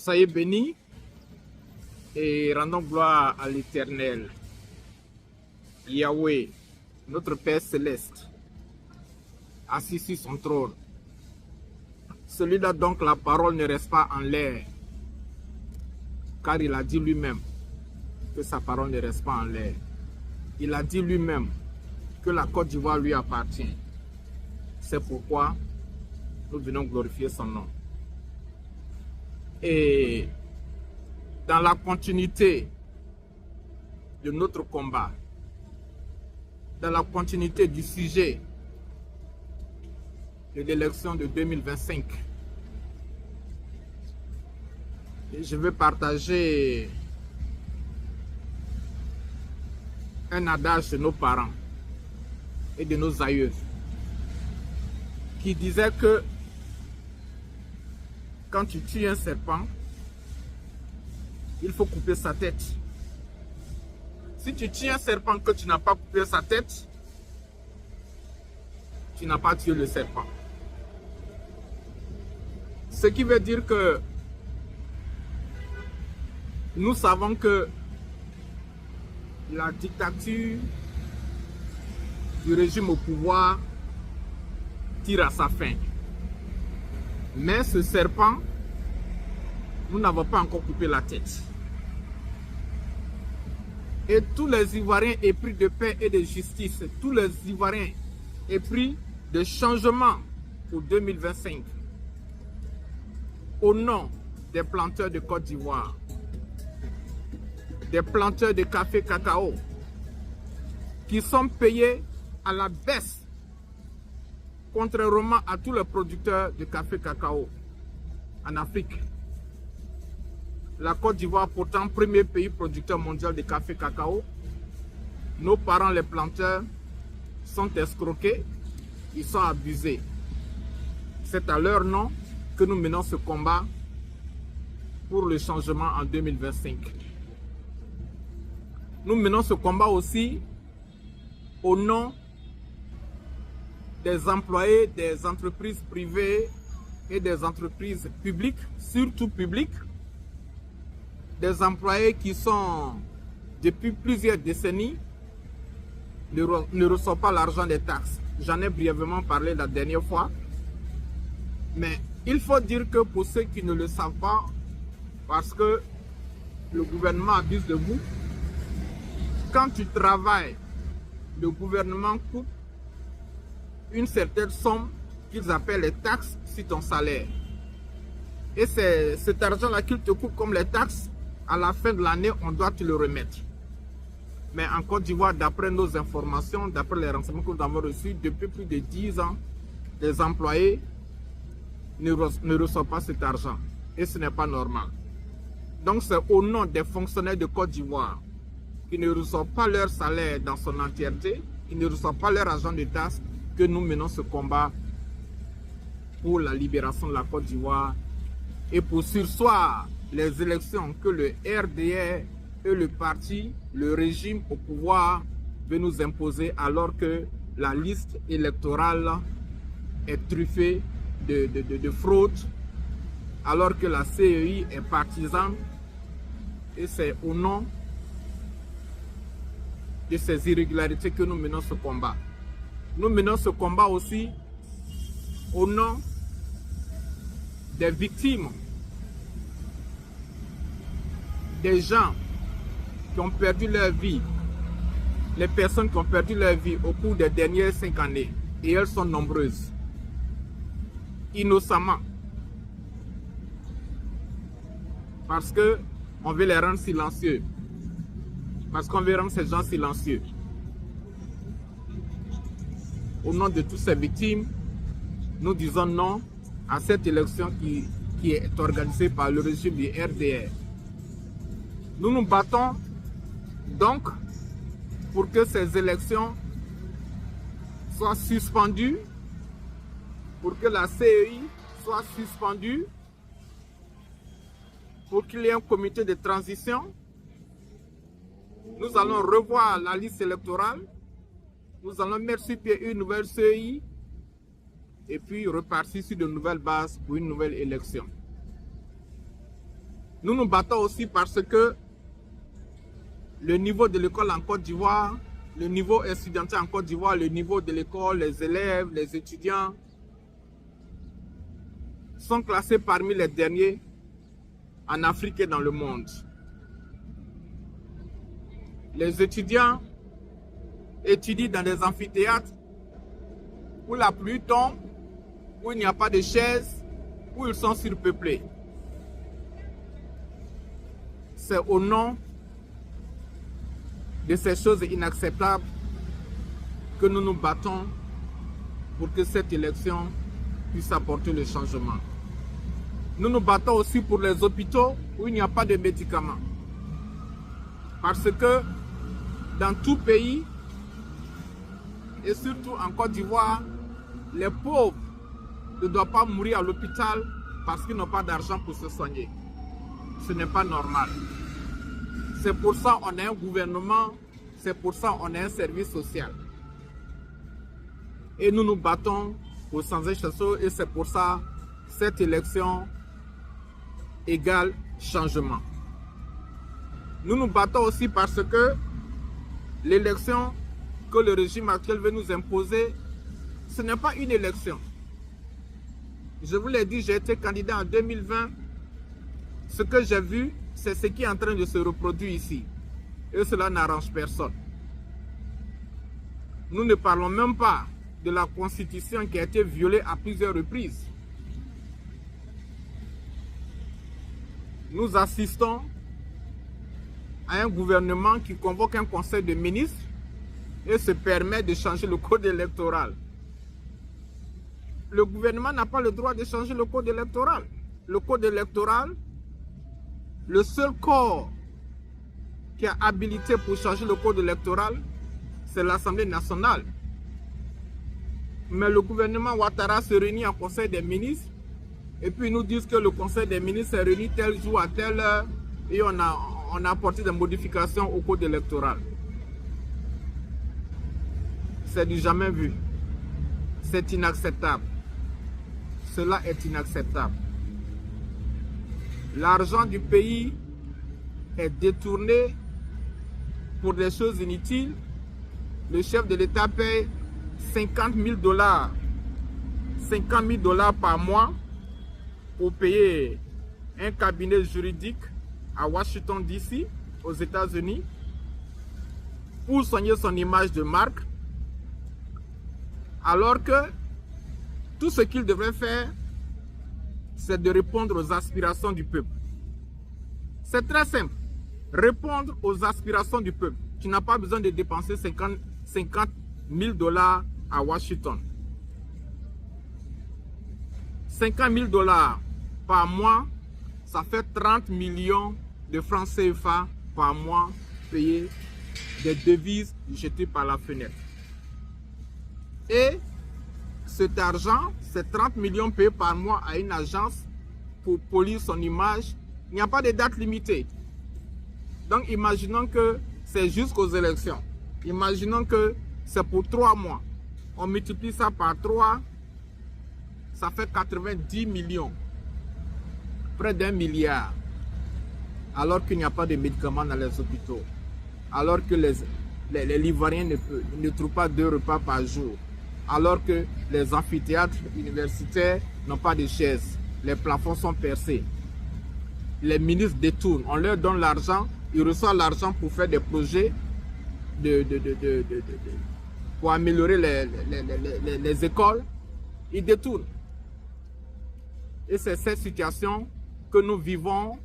Soyez bénis et rendons gloire à l'Éternel. Yahweh, notre Père céleste, assis sur son trône. Celui-là donc la parole ne reste pas en l'air, car il a dit lui-même que sa parole ne reste pas en l'air. Il a dit lui-même que la Côte d'Ivoire lui appartient. C'est pourquoi nous venons glorifier son nom. Et dans la continuité de notre combat, dans la continuité du sujet de l'élection de 2025, je vais partager un adage de nos parents et de nos aïeux qui disait que quand tu tues un serpent, il faut couper sa tête. Si tu tues un serpent que tu n'as pas coupé sa tête, tu n'as pas tué le serpent. Ce qui veut dire que nous savons que la dictature du régime au pouvoir tire à sa fin. Mais ce serpent, nous n'avons pas encore coupé la tête. Et tous les Ivoiriens épris de paix et de justice, tous les Ivoiriens épris de changement pour 2025, au nom des planteurs de Côte d'Ivoire, des planteurs de café cacao, qui sont payés à la baisse, contrairement à tous les producteurs de café cacao en Afrique. La Côte d'Ivoire, pourtant, premier pays producteur mondial de café cacao, nos parents, les planteurs, sont escroqués, ils sont abusés. C'est à leur nom que nous menons ce combat pour le changement en 2025. Nous menons ce combat aussi au nom des employés des entreprises privées et des entreprises publiques, surtout publiques, des employés qui sont depuis plusieurs décennies ne reçoivent pas l'argent des taxes. J'en ai brièvement parlé la dernière fois. Mais il faut dire que pour ceux qui ne le savent pas, parce que le gouvernement abuse de vous, quand tu travailles, le gouvernement coupe une certaine somme qu'ils appellent les taxes sur ton salaire. Et c'est cet argent-là qu'ils te coupe comme les taxes. À la fin de l'année, on doit te le remettre. Mais en Côte d'Ivoire, d'après nos informations, d'après les renseignements que nous avons reçus, depuis plus de 10 ans, les employés ne reçoivent pas cet argent. Et ce n'est pas normal. Donc c'est au nom des fonctionnaires de Côte d'Ivoire qui ne reçoivent pas leur salaire dans son entièreté, qui ne reçoivent pas leur argent de taxe, que nous menons ce combat pour la libération de la Côte d'Ivoire et pour surseoir les élections que le RDR et le parti, le régime au pouvoir veut nous imposer, alors que la liste électorale est truffée de fraude, alors que la CEI est partisane. Et c'est au nom de ces irrégularités que nous menons ce combat. Nous menons ce combat aussi au nom des victimes, des gens qui ont perdu leur vie, les personnes qui ont perdu leur vie au cours des dernières 5 années, et elles sont nombreuses, innocemment, parce qu'on veut les rendre silencieux, parce qu'on veut rendre ces gens silencieux. Au nom de toutes ces victimes, nous disons non à cette élection qui est organisée par le régime du RDR. Nous nous battons donc pour que ces élections soient suspendues, pour que la CEI soit suspendue, pour qu'il y ait un comité de transition. Nous allons revoir la liste électorale. Nous allons mettre sur pied une nouvelle CEI et puis repartir sur de nouvelles bases pour une nouvelle élection. Nous nous battons aussi parce que le niveau de l'école en Côte d'Ivoire, le niveau étudiantin en Côte d'Ivoire, le niveau de l'école, les élèves, les étudiants sont classés parmi les derniers en Afrique et dans le monde. Les étudiants étudient dans des amphithéâtres où la pluie tombe, où il n'y a pas de chaises, où ils sont surpeuplés. C'est au nom de ces choses inacceptables que nous nous battons pour que cette élection puisse apporter le changement. Nous nous battons aussi pour les hôpitaux où il n'y a pas de médicaments. Parce que dans tout pays, et surtout en Côte d'Ivoire, les pauvres ne doivent pas mourir à l'hôpital parce qu'ils n'ont pas d'argent pour se soigner. Ce n'est pas normal. C'est pour ça qu'on a un gouvernement, c'est pour ça qu'on a un service social. Et nous nous battons pour changer ces choses et c'est pour ça cette élection égale changement. Nous nous battons aussi parce que l'élection que le régime actuel veut nous imposer, ce n'est pas une élection. Je vous l'ai dit, j'ai été candidat en 2020. Ce que j'ai vu, c'est ce qui est en train de se reproduire ici. Et cela n'arrange personne. Nous ne parlons même pas de la Constitution qui a été violée à plusieurs reprises. Nous assistons à un gouvernement qui convoque un conseil de ministres et se permet de changer le code électoral. Le gouvernement n'a pas le droit de changer le code électoral. Le code électoral, le seul corps qui a habilité pour changer le code électoral, c'est l'Assemblée nationale. Mais le gouvernement Ouattara se réunit en conseil des ministres et puis ils nous disent que le conseil des ministres s'est réuni tel jour à telle heure et on a apporté des modifications au code électoral. C'est du jamais vu. C'est inacceptable. Cela est inacceptable. L'argent du pays est détourné pour des choses inutiles. Le chef de l'État paye 50 000 $, 50 000 $ par mois pour payer un cabinet juridique à Washington DC, aux États-Unis, pour soigner son image de marque, alors que tout ce qu'il devrait faire, c'est de répondre aux aspirations du peuple. C'est très simple. Répondre aux aspirations du peuple. Tu n'as pas besoin de dépenser 50 000 $ à Washington. 50 000 $ par mois, ça fait 30 millions de francs CFA par mois payés des devises jetées par la fenêtre. Et cet argent, ces 30 millions payés par mois à une agence pour polir son image, il n'y a pas de date limitée. Donc imaginons que c'est jusqu'aux élections. Imaginons que c'est pour 3 mois. On multiplie ça par 3, ça fait 90 millions. Près d'1 milliard. Alors qu'il n'y a pas de médicaments dans les hôpitaux. Alors que les Ivoiriens ne trouvent pas 2 repas par jour. Alors que les amphithéâtres universitaires n'ont pas de chaises. Les plafonds sont percés. Les ministres détournent. On leur donne l'argent. Ils reçoivent l'argent pour faire des projets pour améliorer les écoles. Ils détournent. Et c'est cette situation que nous vivons.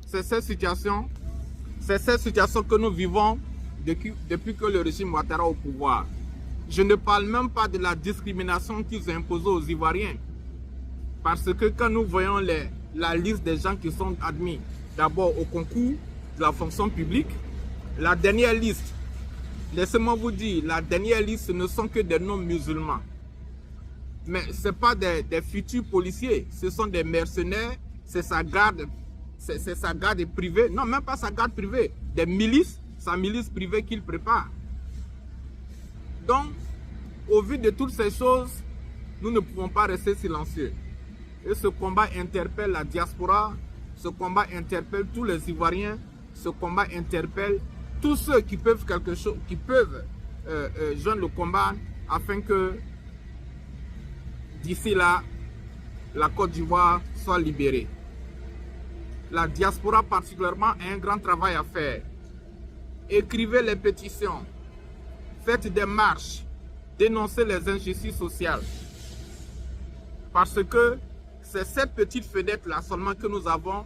C'est cette situation que nous vivons depuis que le régime Ouattara est au pouvoir. Je ne parle même pas de la discrimination qu'ils ont imposée aux Ivoiriens. Parce que quand nous voyons la liste des gens qui sont admis d'abord au concours de la fonction publique, la dernière liste, laissez-moi vous dire, la dernière liste, ce ne sont que des noms musulmans. Mais ce n'est pas des futurs policiers, ce sont des mercenaires, c'est sa garde privée, non même pas sa garde privée, des milices, sa milice privée qu'il prépare. Donc, au vu de toutes ces choses, nous ne pouvons pas rester silencieux. Et ce combat interpelle la diaspora, ce combat interpelle tous les Ivoiriens, ce combat interpelle tous ceux qui peuvent quelque chose, qui peuvent joindre le combat afin que d'ici là, la Côte d'Ivoire soit libérée. La diaspora particulièrement a un grand travail à faire. Écrivez les pétitions, faites des marches, dénoncez les injustices sociales. Parce que c'est cette petite fenêtre-là seulement que nous avons,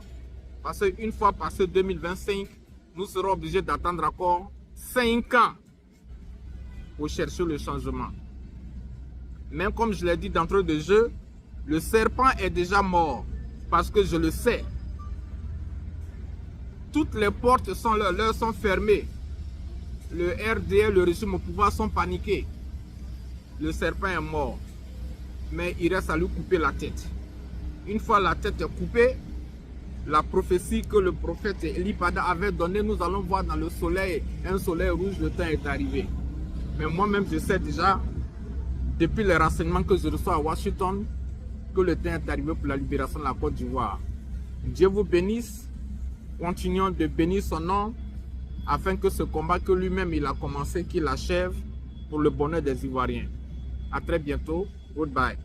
parce qu'une fois passé 2025, nous serons obligés d'attendre encore 5 ans pour chercher le changement. Même comme je l'ai dit d'entrée de jeu, le serpent est déjà mort, parce que je le sais. Toutes les portes sont leurs sont fermées. Le RDA, le régime au pouvoir sont paniqués. Le serpent est mort. Mais il reste à lui couper la tête. Une fois la tête est coupée, la prophétie que le prophète Eli Pada avait donnée, nous allons voir dans le soleil, un soleil rouge, le temps est arrivé. Mais moi-même, je sais déjà, depuis les renseignements que je reçois à Washington, que le temps est arrivé pour la libération de la Côte d'Ivoire. Dieu vous bénisse. Continuons de bénir son nom afin que ce combat que lui-même il a commencé, qu'il achève pour le bonheur des Ivoiriens. À très bientôt. Goodbye.